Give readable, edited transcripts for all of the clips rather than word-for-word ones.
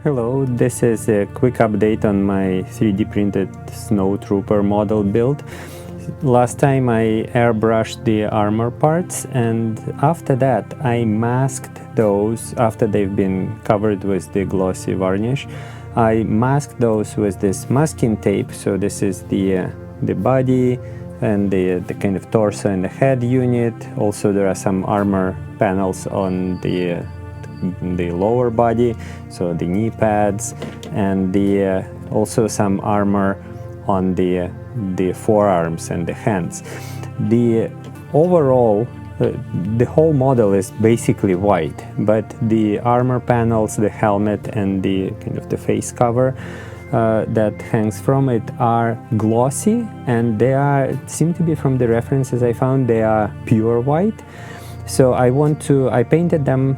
Hello, this is a quick update on my 3D printed Snowtrooper model build. Last time I airbrushed the armor parts, and after that I masked those after they've been covered with the glossy varnish. I masked those with this masking tape. So this is the body and the kind of torso and the head unit. Also there are some armor panels on the lower body, so the knee pads, and also some armor on the forearms and the hands. The overall the whole model is basically white, but the armor panels, the helmet, and the kind of the face cover that hangs from it are glossy, and they seem to be, from the references I found, they are pure white. So I painted them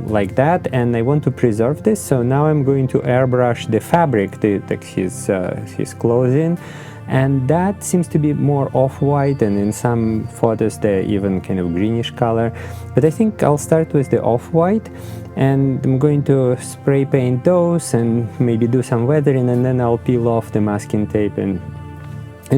like that, and I want to preserve this. So now I'm going to airbrush the fabric, his clothing, and that seems to be more off-white, and in some photos they're even kind of greenish color. But I think I'll start with the off-white, and I'm going to spray paint those and maybe do some weathering, and then I'll peel off the masking tape and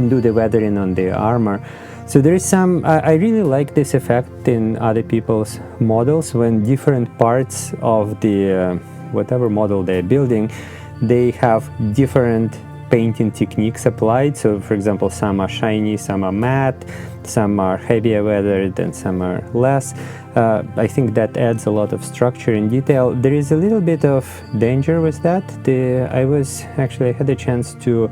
do the weathering on the armor. So there is some, I really like this effect in other people's models when different parts of the whatever model they're building, they have different painting techniques applied. So for example, some are shiny, some are matte, some are heavier weathered, and some are less. I think that adds a lot of structure and detail. There is a little bit of danger with that. I had a chance to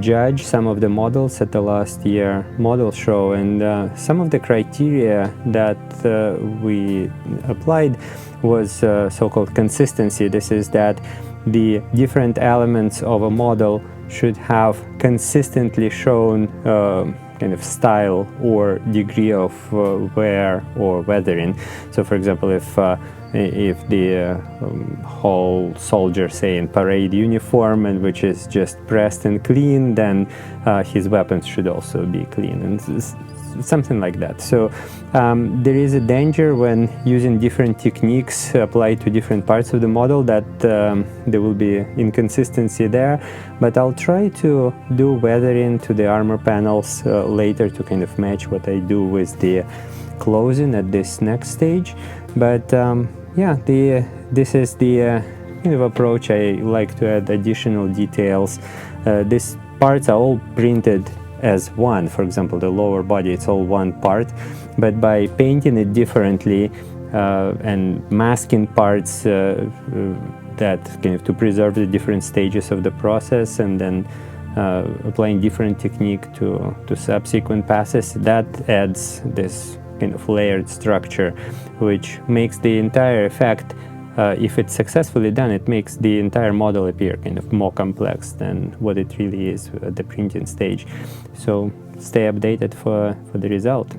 judge some of the models at the last year model show, and some of the criteria that we applied was so-called consistency. This is that the different elements of a model should have consistently shown kind of style or degree of wear or weathering. So for example, if the whole soldier, say, in parade uniform, and which is just pressed and clean, then his weapons should also be clean, and something like that. So there is a danger when using different techniques applied to different parts of the model that there will be inconsistency there. But I'll try to do weathering to the armor panels later to kind of match what I do with the clothing at this next stage. But yeah, this is the kind of approach. I like to add additional details. These parts are all printed as one. For example, the lower body, it's all one part, but by painting it differently and masking parts that kind of to preserve the different stages of the process, and then applying different technique to subsequent passes, that adds this kind of layered structure, which makes the entire effect, if it's successfully done, it makes the entire model appear kind of more complex than what it really is at the printing stage. So stay updated for the result.